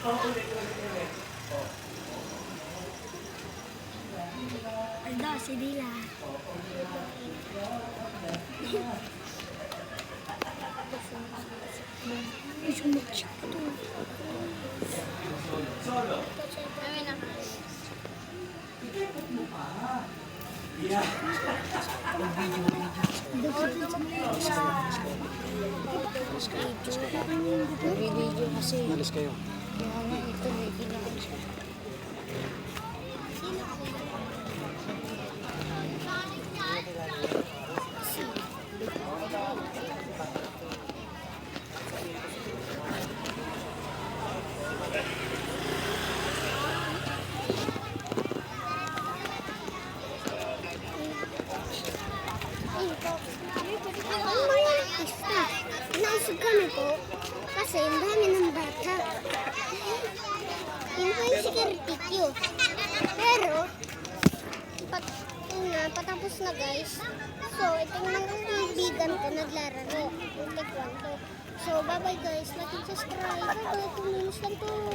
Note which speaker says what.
Speaker 1: Aldo, si Dila. Gusto mo siya ito.
Speaker 2: Video kasi.
Speaker 3: Malis kayo.
Speaker 2: Kaya nga ito may ginagawa.
Speaker 1: Nausog kami po kasi ang dami ng bata. Yun po yung security queue. Pero, patapos na guys. So, itong mga kaibigan ko naglararo. Yung taekwondo. So, bye-bye guys. Like and subscribe. Bye-bye. 2 minutes lang to.